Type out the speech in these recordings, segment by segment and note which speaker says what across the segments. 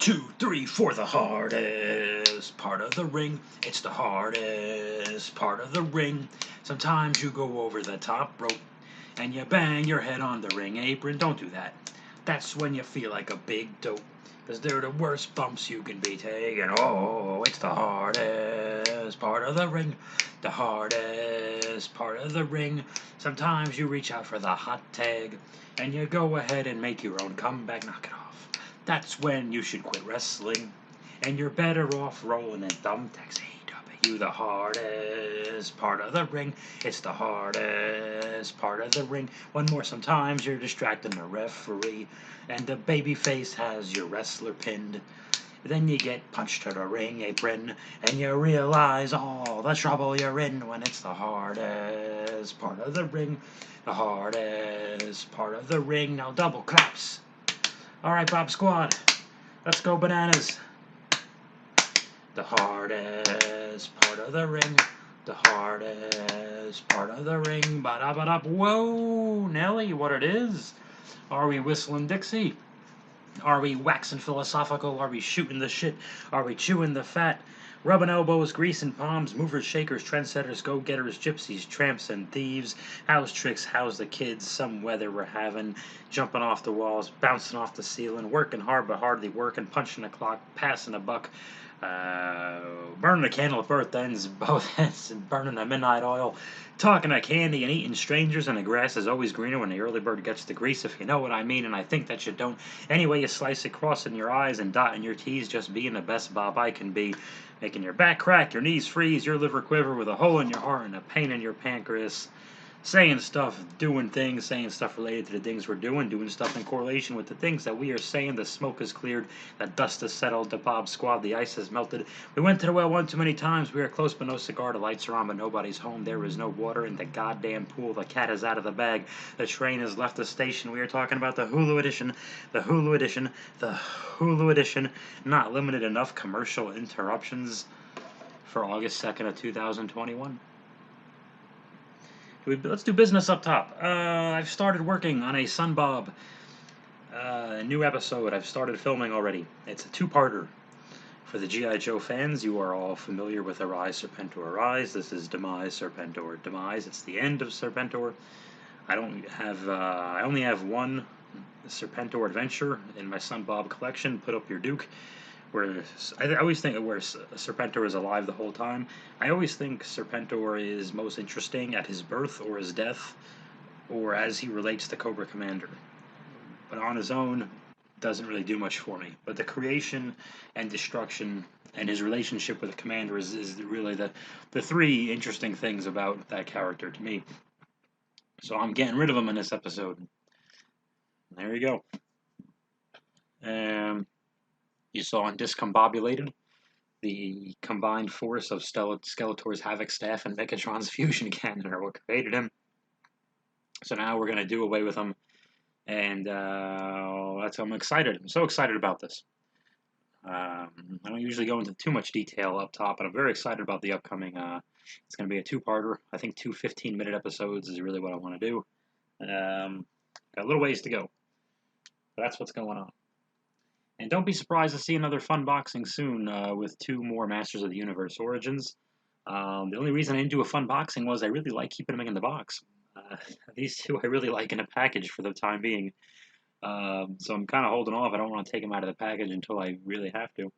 Speaker 1: 2, 3, 4, the hardest part of the ring. It's the hardest part of the ring. Sometimes you go over the top rope and you bang your head on the ring apron. Don't do that. That's when you feel like a big dope. Because they're the worst bumps you can be taking. Oh, it's the hardest part of the ring. The hardest part of the ring. Sometimes you reach out for the hot tag and you go ahead and make your own comeback. Knock it off. That's when you should quit wrestling, and you're better off rolling in thumbtacks. AEW, the hardest part of the ring. It's the hardest part of the ring. One more, sometimes you're distracting the referee, and the babyface has your wrestler pinned. Then you get punched to the ring apron, and you realize all the trouble you're in when it's the hardest part of the ring. The hardest part of the ring. Now double claps. All right, Bob Squad, let's go bananas. The hardest part of the ring. The hardest part of the ring. Ba-da-ba-da. Whoa, Nelly, what it is? Are we whistling Dixie? Are we waxing philosophical? Are we shooting the shit? Are we chewing the fat? Rubbing elbows, greasing palms, movers, shakers, trendsetters, go-getters, gypsies, tramps, and thieves. How's tricks? How's the kids? Some weather we're having. Jumping off the walls, bouncing off the ceiling, working hard but hardly working, punching the clock, passing a buck, burning a candle at both ends, and burning the midnight oil, talking to candy and eating strangers, and the grass is always greener when the early bird gets the grease, if you know what I mean, and I think that you don't. Anyway, you slice it, crossing your eyes and dotting your T's, just being the best Bob I can be, making your back crack, your knees freeze, your liver quiver with a hole in your heart and a pain in your pancreas. Saying stuff, doing things, saying stuff related to the things we're doing stuff in correlation with the things that we are saying. The smoke is cleared, the dust has settled, the Bob Squad, the ice has melted. We went to the well one too many times, we are close but no cigar, the lights are on but nobody's home. There is no water in the goddamn pool, the cat is out of the bag, the train has left the station. We are talking about the Hulu edition, the Hulu edition, the Hulu edition. Not limited enough commercial interruptions for August 2nd of 2021. Let's do business up top. I've started working on a Sunbob new episode. I've started filming already. It's a two-parter. For the G.I. Joe fans, you are all familiar with Arise, Serpentor, Arise. This is Demise, Serpentor, Demise. It's the end of Serpentor. I only have one Serpentor adventure in my Sunbob collection. Put Up Your Duke. Where I always think where Serpentor is alive the whole time. I always think Serpentor is most interesting at his birth or his death, or as he relates to Cobra Commander. But on his own, doesn't really do much for me. But the creation and destruction and his relationship with the Commander is really the three interesting things about that character to me. So I'm getting rid of him in this episode. There you go. You saw in Discombobulated the combined force of Skeletor's Havoc Staff and Megatron's Fusion Cannon are what created him. So now we're going to do away with him, and I'm excited. I'm so excited about this. I don't usually go into too much detail up top, but I'm very excited about the upcoming. It's going to be a two-parter. I think 2 15-minute episodes is really what I want to do. Got a little ways to go, but that's what's going on. And don't be surprised to see another fun boxing soon with 2 more Masters of the Universe Origins. The only reason I didn't do a fun boxing was I really like keeping them in the box. These 2 I really like in a package for the time being. So I'm kind of holding off. I don't want to take them out of the package until I really have to.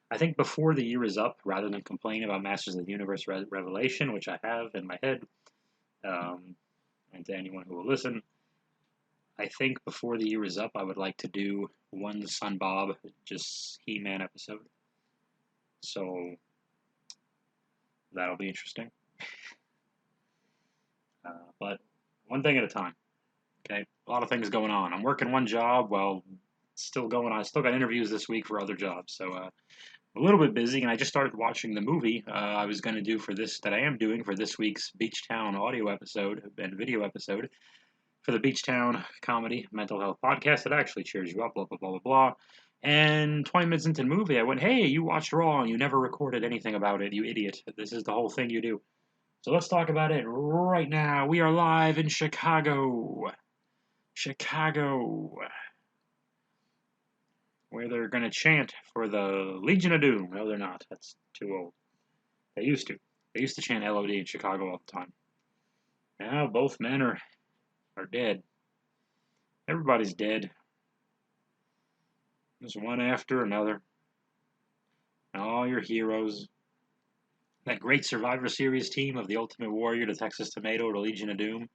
Speaker 1: I think before the year is up, rather than complain about Masters of the Universe Revelation, which I have in my head, and to anyone who will listen, I think before the year is up, I would like to do one Sunbob, just He-Man episode. So that'll be interesting. But one thing at a time. Okay, a lot of things going on. I'm working one job while still going on. I still got interviews this week for other jobs, so a little bit busy. And I just started watching the movie I was going to do for this that I am doing for this week's Beach Town audio episode and video episode. For the Beach Town Comedy Mental Health Podcast that actually cheers you up, blah, blah, blah, blah, blah. And 20 minutes into the movie, I went, hey, you watched Raw and you never recorded anything about it, you idiot. This is the whole thing you do. So let's talk about it right now. We are live in Chicago. Where where they're going to chant for the Legion of Doom. No, they're not. That's too old. They used to. They used to chant LOD in Chicago all the time. Now both men are dead. Everybody's dead. There's one after another. All your heroes. That great Survivor Series team of the Ultimate Warrior, the Texas Tomato, the Legion of Doom.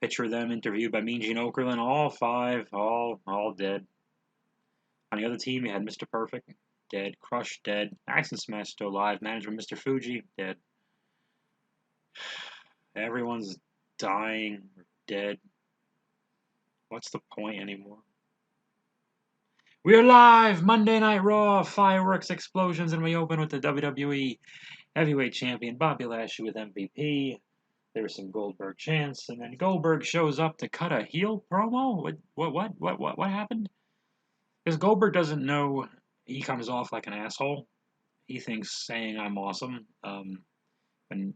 Speaker 1: Picture them interviewed by Mean Gene Okerlund. All five, all dead. On the other team, you had Mr. Perfect, dead. Crush, dead. Axe and Smash still alive. Management Mr. Fuji, dead. Everyone's dying or dead. What's the point anymore? We're live! Monday Night Raw, fireworks, explosions, and we open with the WWE Heavyweight Champion Bobby Lashley with MVP. There was some Goldberg chants, and then Goldberg shows up to cut a heel promo? What happened? Because Goldberg doesn't know he comes off like an asshole. He thinks saying I'm awesome, and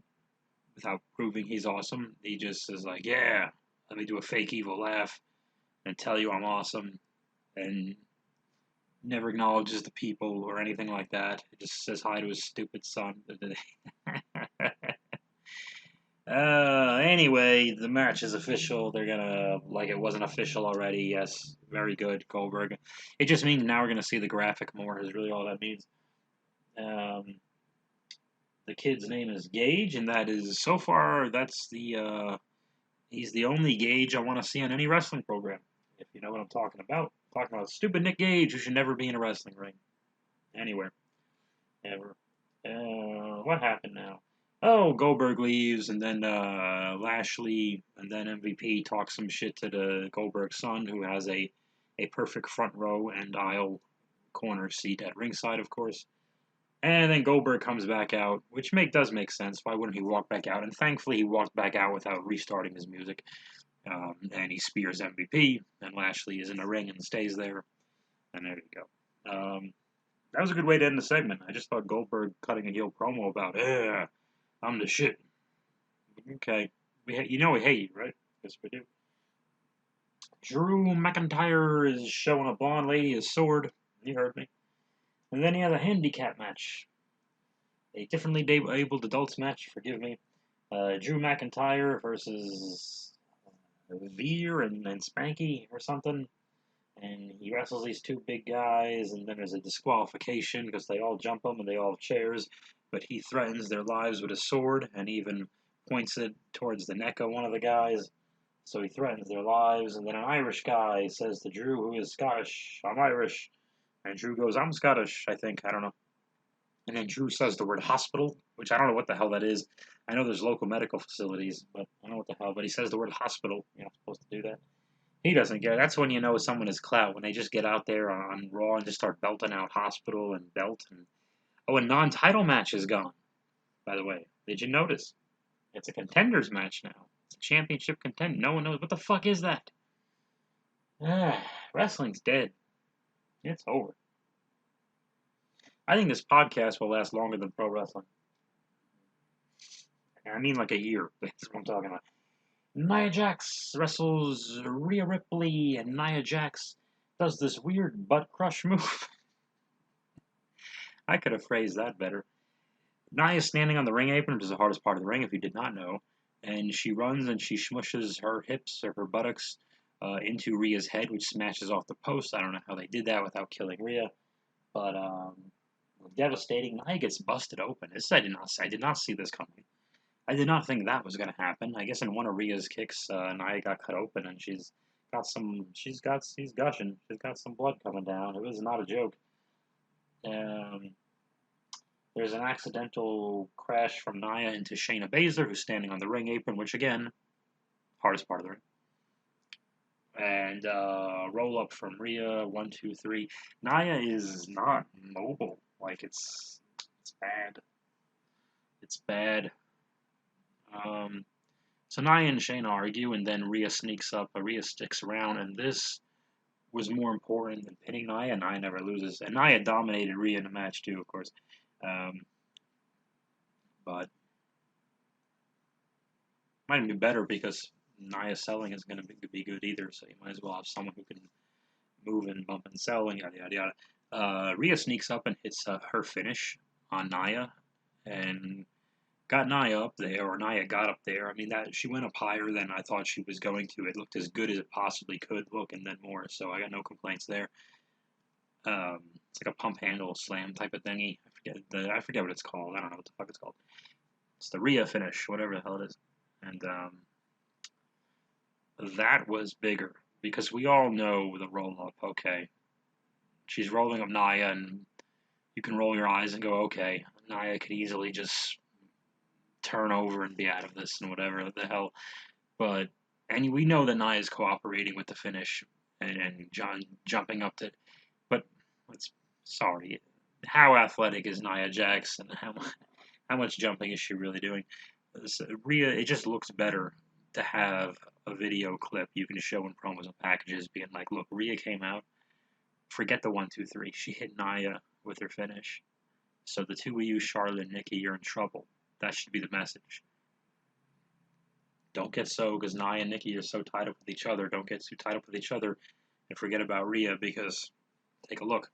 Speaker 1: without proving he's awesome, he just is like, yeah, let me do a fake evil laugh and tell you I'm awesome, and never acknowledges the people or anything like that. He just says hi to his stupid son. Anyway, the match is official. They're gonna, like it wasn't official already. Yes, very good, Goldberg. It just means now we're gonna see the graphic more, is really all that means. The kid's name is Gage, and that is, so far, that's he's the only Gage I want to see on any wrestling program, if you know what I'm talking about. I'm talking about stupid Nick Gage, who should never be in a wrestling ring. Anywhere. Ever. What happened now? Oh, Goldberg leaves, and then Lashley, and then MVP talks some shit to the Goldberg son, who has a perfect front row and aisle corner seat at ringside, of course. And then Goldberg comes back out, which does make sense. Why wouldn't he walk back out? And thankfully, he walked back out without restarting his music. And he spears MVP, and Lashley is in the ring and stays there. And there you go. That was a good way to end the segment. I just thought Goldberg cutting a heel promo about, I'm the shit. Okay. We hate you, right? Yes, we do. Drew McIntyre is showing a blonde lady his sword. You heard me. And then he has a handicap match. A differently abled adults match, forgive me. Drew McIntyre versus Veer and Spanky or something. And he wrestles these two big guys, and then there's a disqualification because they all jump him and they all have chairs. But he threatens their lives with a sword and even points it towards the neck of one of the guys. So he threatens their lives, and then an Irish guy says to Drew, who is Scottish, I'm Irish. And Drew goes, I'm Scottish, I think, I don't know. And then Drew says the word hospital, which I don't know what the hell that is. I know there's local medical facilities, but I don't know what the hell. But he says the word hospital. You're not supposed to do that. He doesn't get it. That's when you know someone is clout, when they just get out there on Raw and just start belting out hospital and belt. A non-title match is gone, by the way. Did you notice? It's a contenders match now. It's a championship contender. No one knows. What the fuck is that? Wrestling's dead. It's over. I think this podcast will last longer than pro wrestling. I mean like a year. That's what I'm talking about. Nia Jax wrestles Rhea Ripley, and Nia Jax does this weird butt crush move. I could have phrased that better. Nia's standing on the ring apron, which is the hardest part of the ring, if you did not know. And she runs and she smushes her hips or her buttocks into Rhea's head, which smashes off the post. I don't know how they did that without killing Rhea. But devastating. Nia gets busted open. I did not see this coming. I did not think that was going to happen. I guess in one of Rhea's kicks, Nia got cut open, and she's gushing. She's got some blood coming down. It was not a joke. There's an accidental crash from Nia into Shayna Baszler, who's standing on the ring apron, which again, hardest part of the ring. And roll up from Rhea, 1, 2, 3. Nia is not mobile. Like it's bad. It's bad. So Nia and Shayna argue, and then Rhea sneaks up. Rhea sticks around, and this was more important than pinning Nia. Nia never loses, and Nia dominated Rhea in the match too, of course. But might be better because Nia's selling is going to be good either. So you might as well have someone who can move and bump and sell and yada yada yada. Rhea sneaks up and hits her finish on Nia and got Nia up there, or Nia got up there. I mean, that she went up higher than I thought she was going to. It looked as good as it possibly could look, and then more. So I got no complaints there. It's like a pump handle slam type of thingy. I forget what it's called. I don't know what the fuck it's called. It's the Rhea finish, whatever the hell it is. And that was bigger because we all know the roll up. Okay, she's rolling up Nia, and you can roll your eyes and go, okay, Nia could easily just turn over and be out of this and whatever the hell. But and we know that Nia is cooperating with the finish and John jumping up to. But let's sorry, how athletic is Nia Jax and how much jumping is she really doing? Rhea, it just looks better to have a video clip you can show in promos and packages, being like, look, Rhea came out. Forget the 1-2-3. She hit Nia with her finish. So the two of you, Charlotte and Nikki, you're in trouble. That should be the message. Don't get so, because Nia and Nikki are so tied up with each other. Don't get too tied up with each other and forget about Rhea, because take a look.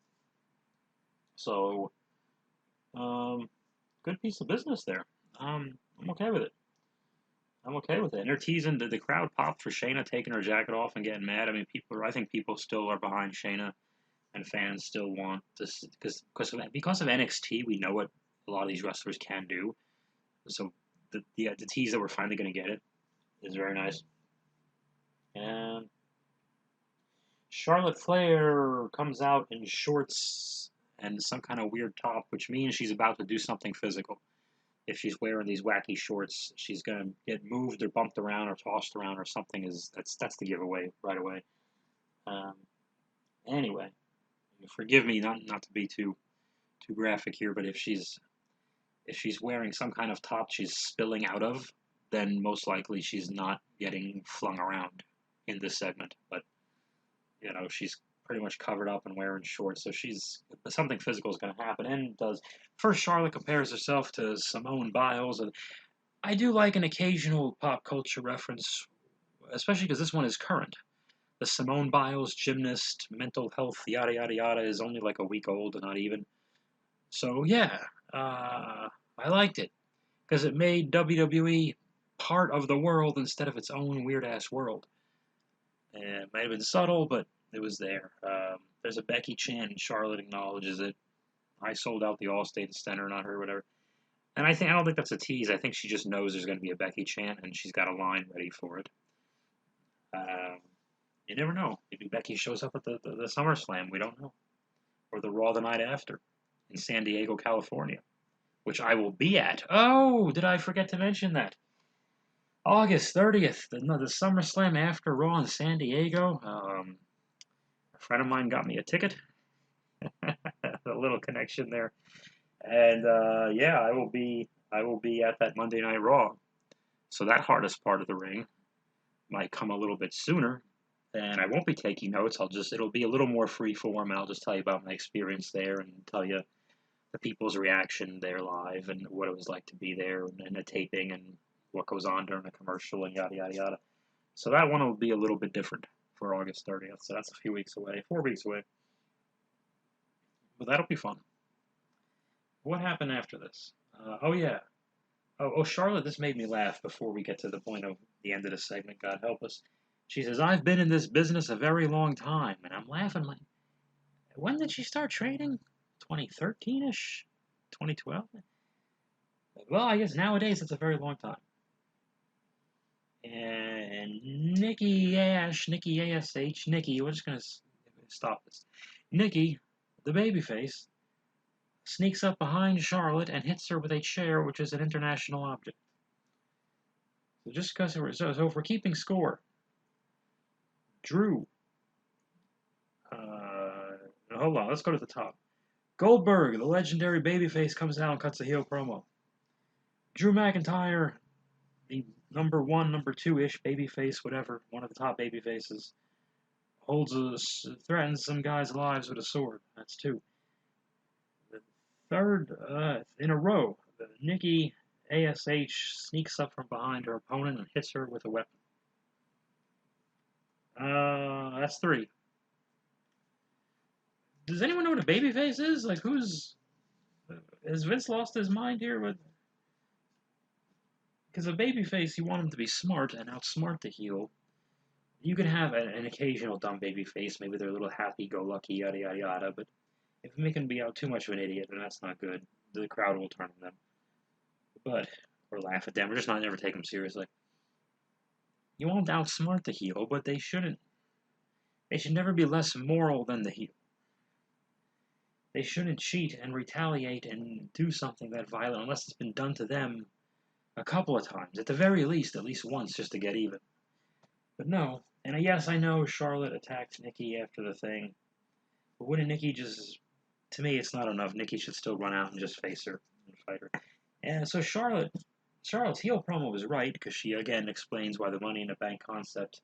Speaker 1: So, good piece of business there. I'm okay with it. I'm okay with it. And they're teasing. The crowd popped for Shayna taking her jacket off and getting mad. I mean, I think people still are behind Shayna, and fans still want this because of NXT. We know what a lot of these wrestlers can do. So the tease that we're finally going to get it is very nice. And Charlotte Flair comes out in shorts and some kind of weird top, which means she's about to do something physical. If she's wearing these wacky shorts, she's gonna get moved or bumped around or tossed around or something. That's the giveaway right away. Anyway, forgive me not to be too graphic here, but if she's wearing some kind of top she's spilling out of, then most likely she's not getting flung around in this segment. But she's pretty much covered up and wearing shorts, so something physical is going to happen, and does. First, Charlotte compares herself to Simone Biles, and I do like an occasional pop culture reference, especially because this one is current. The Simone Biles gymnast, mental health, yada yada yada, is only like a week old, not even. So yeah, I liked it because it made WWE part of the world instead of its own weird ass world. And it might have been subtle, but it was there. There's a Becky chant, and Charlotte acknowledges it. I sold out the Allstate Center, not her, whatever. And I don't think that's a tease. I think she just knows there's going to be a Becky chant, and she's got a line ready for it. You never know. Maybe Becky shows up at the SummerSlam. We don't know. Or the Raw the night after in San Diego, California, which I will be at. Oh, did I forget to mention that? August 30th, the SummerSlam after Raw in San Diego. A friend of mine got me a ticket. A little connection there. And yeah, I will be at that Monday Night Raw. So that hardest part of the ring might come a little bit sooner. And I won't be taking notes. It'll be a little more free form, and I'll just tell you about my experience there and tell you the people's reaction there live and what it was like to be there and the taping and what goes on during the commercial and yada yada yada. So that one will be a little bit different for August 30th. So that's a few weeks away, 4 weeks away. But that'll be fun. What happened after this? Oh yeah. Oh, Charlotte, this made me laugh before we get to the point of the end of the segment, God help us. She says, I've been in this business a very long time. And I'm laughing like, when did she start training? 2013-ish? 2012? Well, I guess nowadays it's a very long time. And Nikki a.s.h, Nikki, we're just going to stop this. Nikki, the babyface, sneaks up behind Charlotte and hits her with a chair, which is an international object. So just because so if we're keeping score, Drew. Hold on, let's go to the top. Goldberg, the legendary babyface, comes out and cuts a heel promo. Drew McIntyre, the number 1, number 2-ish babyface, whatever, one of the top babyfaces, threatens some guys' lives with a sword. That's 2. The third in a row, Nikki a.s.h sneaks up from behind her opponent and hits her with a weapon. That's 3. Does anyone know what a babyface is? Like, who's... Has Vince lost his mind here with... Because a babyface, you want him to be smart and outsmart the heel. You can have an occasional dumb babyface, maybe they're a little happy-go-lucky, yada yada yada, but if you make him be out too much of an idiot, then that's not good. The crowd will turn on them. But, or laugh at them, or just not never take them seriously. You want to outsmart the heel, but they shouldn't. They should never be less moral than the heel. They shouldn't cheat and retaliate and do something that violent unless it's been done to them a couple of times. At the very least, at least once, just to get even. But no. And yes, I know Charlotte attacked Nikki after the thing. But wouldn't Nikki just... To me, it's not enough. Nikki should still run out and just face her and fight her. And so Charlotte's heel promo was right, because she, again, explains why the Money in the Bank concept,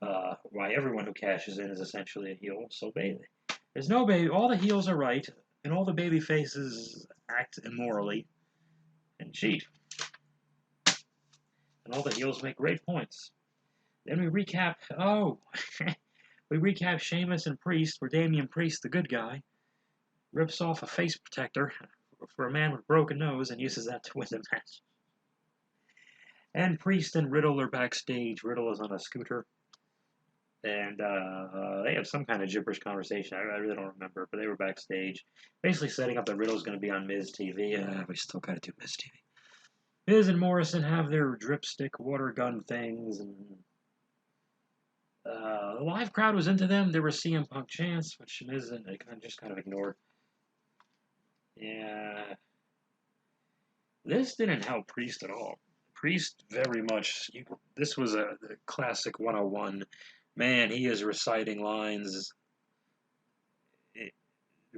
Speaker 1: why everyone who cashes in is essentially a heel. So there's no baby. All the heels are right, and all the baby faces act immorally and cheat. And all the heels make great points. Then we recap, we recap Sheamus and Priest, where Damian Priest, the good guy, rips off a face protector for a man with a broken nose and uses that to win the match. And Priest and Riddle are backstage. Riddle is on a scooter. And they have some kind of gibberish conversation. I really don't remember, but they were backstage. Basically setting up that Riddle's going to be on Miz TV. We still got to do Miz TV. Miz and Morrison have their dripstick water gun things, and the live crowd was into them. There were CM Punk chants, which Miz and they just kind of ignored. Yeah, this didn't help Priest at all. Priest very much. This was a classic 101. Man, he is reciting lines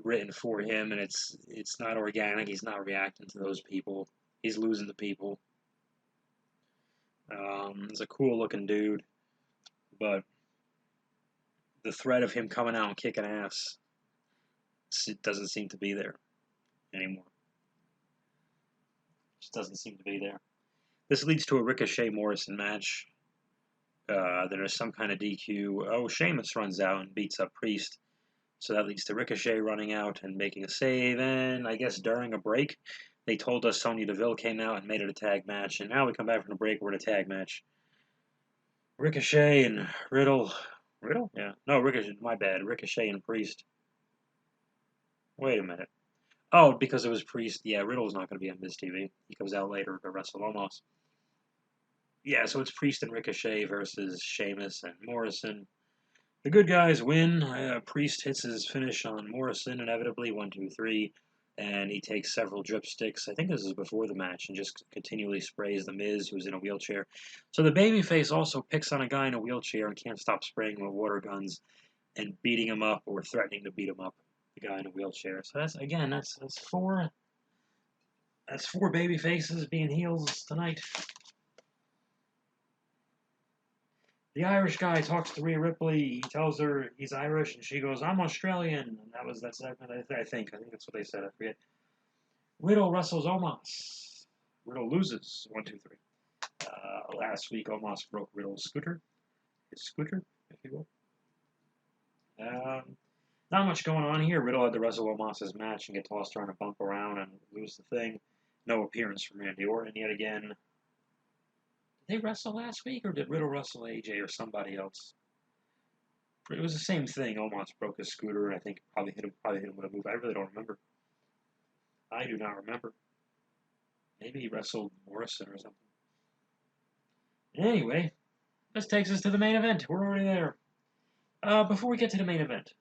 Speaker 1: written for him, and it's not organic. He's not reacting to those people. He's losing the people. He's a cool-looking dude, but the threat of him coming out and kicking ass, it doesn't seem to be there anymore. Just doesn't seem to be there. This leads to a Ricochet Morrison match. There's some kind of DQ. Oh, Sheamus runs out and beats up Priest. So that leads to Ricochet running out and making a save. And I guess during a break, they told us Sonya Deville came out and made it a tag match. And now we come back from the break, we're in a tag match. Ricochet and Riddle. Riddle? Yeah. No, Ricochet. My bad. Ricochet and Priest. Wait a minute. Oh, because it was Priest. Yeah, Riddle's not going to be on Miz TV. He comes out later to wrestle Omos. Yeah, so it's Priest and Ricochet versus Sheamus and Morrison. The good guys win. Priest hits his finish on Morrison, inevitably, 1, 2, 3, and he takes several dripsticks. I think this is before the match, and just continually sprays the Miz, who's in a wheelchair. So the babyface also picks on a guy in a wheelchair and can't stop spraying him with water guns and beating him up or threatening to beat him up. The guy in a wheelchair. So that's four. That's four baby faces being heels tonight. The Irish guy talks to Rhea Ripley. He tells her he's Irish, and she goes, "I'm Australian." And that's I think that's what they said. I forget. Riddle wrestles Omos. Riddle loses 1, 2, 3. Last week, Omos broke Riddle's scooter, if you will. Not much going on here. Riddle had to wrestle Omos' match and get tossed around and bump around and lose the thing. No appearance from Randy Orton yet again. Did they wrestle last week, or did Riddle wrestle AJ or somebody else? It was the same thing. Omos broke his scooter, and I think probably hit him with a move. I really don't remember. I do not remember. Maybe he wrestled Morrison or something. Anyway, this takes us to the main event. We're already there. Before we get to the main event,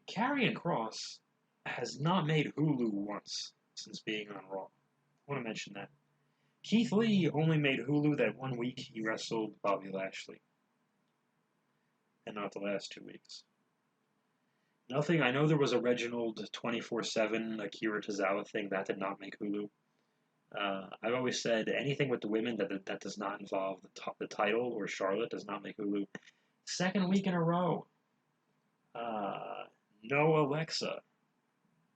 Speaker 1: Karrion Kross has not made Hulu once since being on Raw. I want to mention that. Keith Lee only made Hulu that 1 week he wrestled Bobby Lashley. And not the last 2 weeks. Nothing. I know there was a Reginald 24/7 Akira Tozawa thing that did not make Hulu. I've always said anything with the women that does not involve the title or Charlotte does not make Hulu. Second week in a row. No Alexa.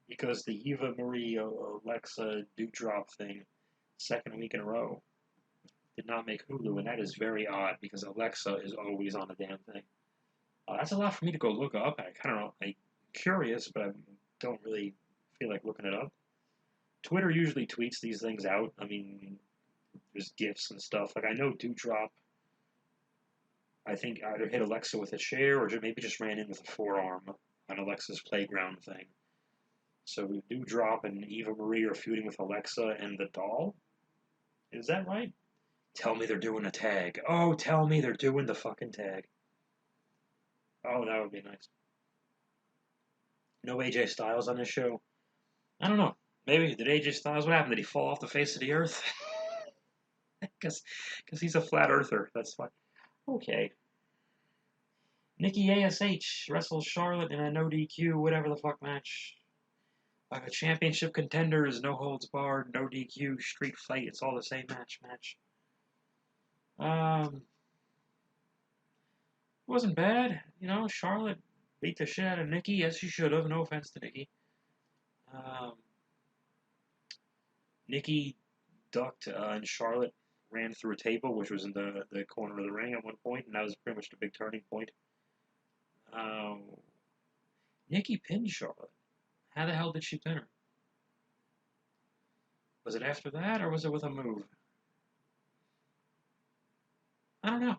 Speaker 1: Because the Eva Marie Alexa Dewdrop thing, second week in a row, did not make Hulu, and that is very odd because Alexa is always on the damn thing. That's a lot for me to go look up. I kind of know. I'm curious, but I don't really feel like looking it up. Twitter usually tweets these things out. I mean, there's GIFs and stuff. Like I know Dewdrop, I think either hit Alexa with a chair or maybe just ran in with a forearm on Alexa's playground thing. So Dewdrop and Eva Marie are feuding with Alexa and the doll. Is that right? Tell me they're doing a tag. Oh, tell me they're doing the fucking tag. Oh, that would be nice. No AJ Styles on this show. I don't know. Maybe did AJ Styles? What happened? Did he fall off the face of the earth? Because he's a flat earther. That's fine. Okay. Nikki a.s.h. wrestles Charlotte in a no DQ, whatever the fuck match. Like a championship contenders, no holds barred, no DQ, street fight. It's all the same match. Um, wasn't bad. You know, Charlotte beat the shit out of Nikki. Yes, she should have. No offense to Nikki. Um, Nikki ducked and Charlotte ran through a table, which was in the corner of the ring at one point, and that was pretty much the big turning point. Um, Nikki pinned Charlotte. How the hell did she pin her? Was it after that, or was it with a move? I don't know.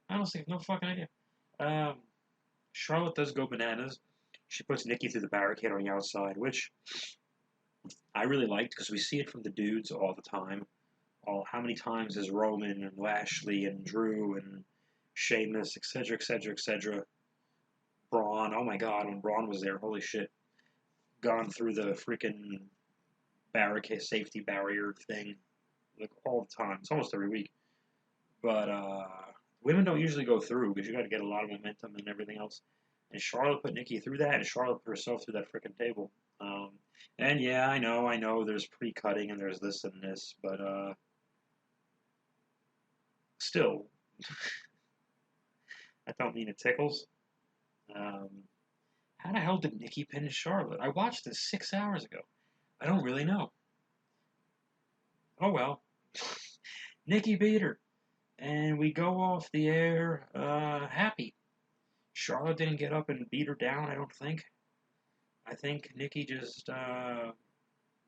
Speaker 1: Honestly, no fucking idea. Um, Charlotte does go bananas. She puts Nikki through the barricade on the outside, which I really liked because we see it from the dudes all the time. How many times has Roman and Lashley and Drew and Sheamus, etc., etc., etc., Braun, oh my god, when Braun was there, holy shit, gone through the freaking barricade, safety barrier thing, like all the time. It's almost every week. But women don't usually go through because you got to get a lot of momentum and everything else. And Charlotte put Nikki through that, and Charlotte put herself through that freaking table. And yeah, I know, there's pre-cutting and there's this and this, but still, I don't mean it tickles. Um, how the hell did Nikki pin Charlotte? I watched this 6 hours ago. I don't really know. Oh well. Nikki beat her. And we go off the air happy. Charlotte didn't get up and beat her down, I don't think. I think Nikki just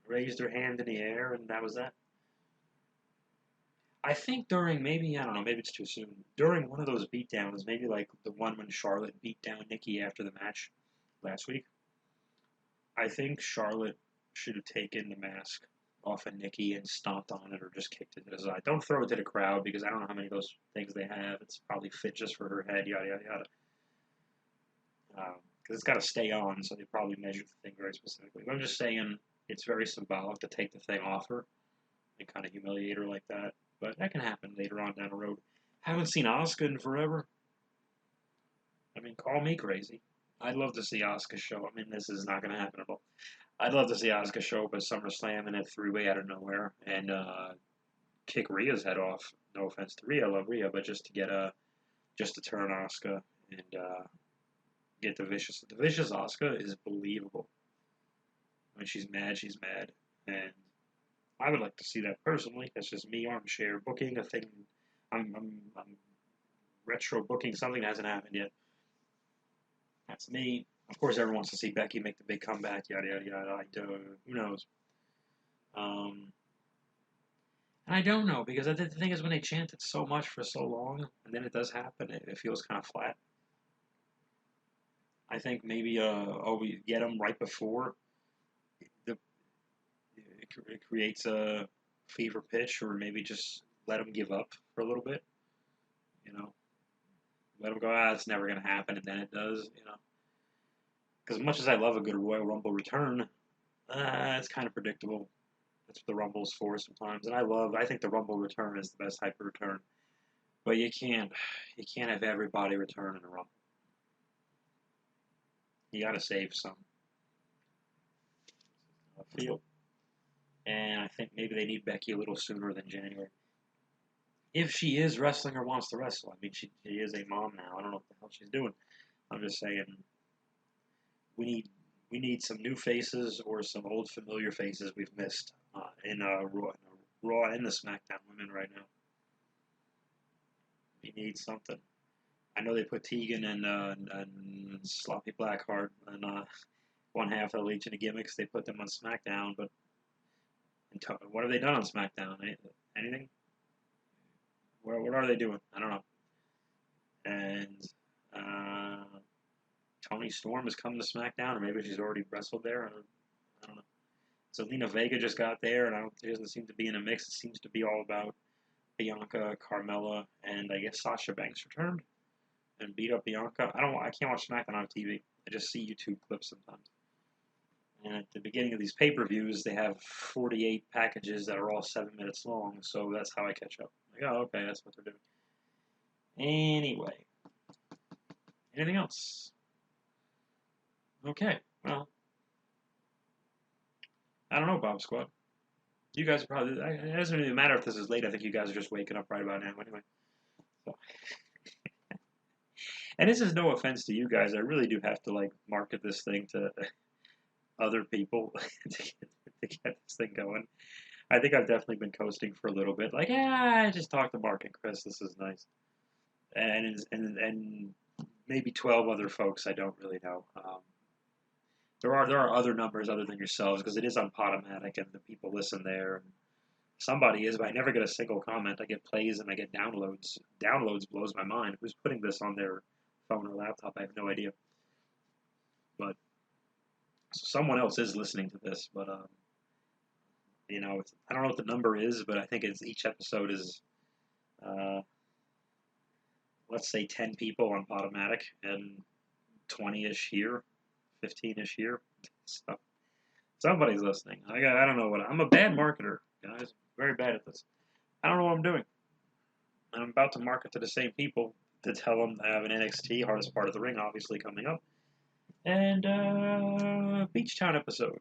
Speaker 1: raised her hand in the air, and that was that. I think during, maybe, I don't know, maybe it's too soon. During one of those beatdowns, maybe like the one when Charlotte beat down Nikki after the match last week, I think Charlotte should have taken the mask off of Nikki and stomped on it or just kicked it to the side. Don't throw it to the crowd because I don't know how many of those things they have. It's probably fit just for her head, yada, yada, yada. Because it's got to stay on, so they probably measured the thing very specifically. But I'm just saying it's very symbolic to take the thing off her and kind of humiliate her like that. But that can happen later on down the road. Haven't seen Asuka in forever. I mean, call me crazy. I'd love to see Asuka show. I mean, this is not going to happen at all. I'd love to see Asuka show up at SummerSlam in a three-way out of nowhere and kick Rhea's head off. No offense to Rhea, I love Rhea, but just to turn Asuka and get the vicious. The vicious Asuka is believable. When she's mad, and I would like to see that personally. That's just me armchair booking a thing. I'm retro booking something that hasn't happened yet. That's me. Of course, everyone wants to see Becky make the big comeback. Yada yada yada. Who knows? And I don't know because the thing is, when they chant it so much for so long, and then it does happen, it feels kind of flat. I think maybe we get them right before the it creates a fever pitch, or maybe just let them give up for a little bit. You know, let them go. It's never going to happen, and then it does. You know, because much as I love a good Royal Rumble return, it's kind of predictable. That's what the Rumble's for sometimes, and I think the Rumble return is the best type of return. But you can't have everybody return in a Rumble. You got to save some. I feel, and I think maybe they need Becky a little sooner than January. If she is wrestling or wants to wrestle, I mean, she is a mom now. I don't know what the hell she's doing. I'm just saying, we need some new faces or some old familiar faces we've missed in Raw and the SmackDown women right now. We need something. I know they put Tegan and Sloppy Blackheart and one half of the Legion of Gimmicks. They put them on SmackDown, but what have they done on SmackDown? Anything? What are they doing? I don't know. And Toni Storm is coming to SmackDown, or maybe she's already wrestled there. I don't know. Zelina Vega just got there, and she doesn't seem to be in a mix. It seems to be all about Bianca, Carmella, and I guess Sasha Banks returned and beat up Bianca. I can't watch SmackDown on TV. I just see YouTube clips sometimes. And at the beginning of these pay-per-views, they have 48 packages that are all 7 minutes long, so that's how I catch up. Like, oh, okay, that's what they're doing. Anyway, anything else? Okay, well, I don't know, Bob Squad. You guys are probably, it doesn't really matter if this is late. I think you guys are just waking up right about now anyway. So. And this is no offense to you guys. I really do have to, like, market this thing to other people to get this thing going. I think I've definitely been coasting for a little bit. Like, yeah, I just talked to Mark and Chris. This is nice. And maybe 12 other folks I don't really know. There are other numbers other than yourselves because it is on Podomatic and the people listen there. And somebody is, but I never get a single comment. I get plays and I get downloads. Downloads blows my mind. Who's putting this on their phone or laptop? I have no idea. But so someone else is listening to this. But you know, I don't know what the number is, but I think it's each episode is, let's say 10 people on Podomatic and 20-ish here, 15-ish here. So somebody's listening. I don't know what I'm a bad marketer, guys. Very bad at this. I don't know what I'm doing. I'm about to market to the same people to tell them I have an NXT hardest part of the ring, obviously coming up, and Beach Town episode.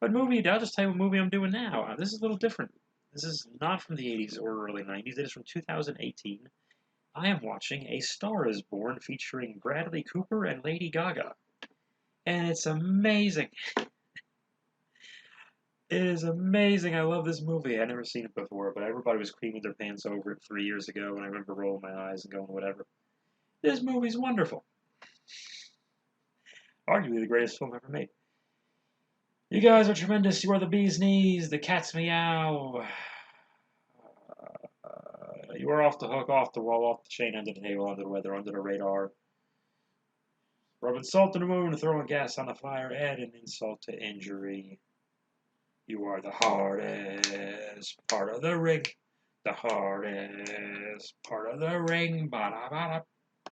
Speaker 1: But movie, I'll just tell you what movie I'm doing now. This is a little different. This is not from the 80s or early 90s. It is from 2018. I am watching A Star Is Born featuring Bradley Cooper and Lady Gaga. And it's amazing. It is amazing. I love this movie. I'd never seen it before, but everybody was creaming their pants over it 3 years ago, and I remember rolling my eyes and going, whatever. This movie's wonderful. Arguably the greatest film ever made. You guys are tremendous. You are the bee's knees, the cat's meow. You are off the hook, off the wall, off the chain, under the table, under the weather, under the radar. Rubbing salt in the wound, throwing gas on the fire, adding insult to injury. You are the hardest part of the ring. The hardest part of the ring. Ba-da-ba-da.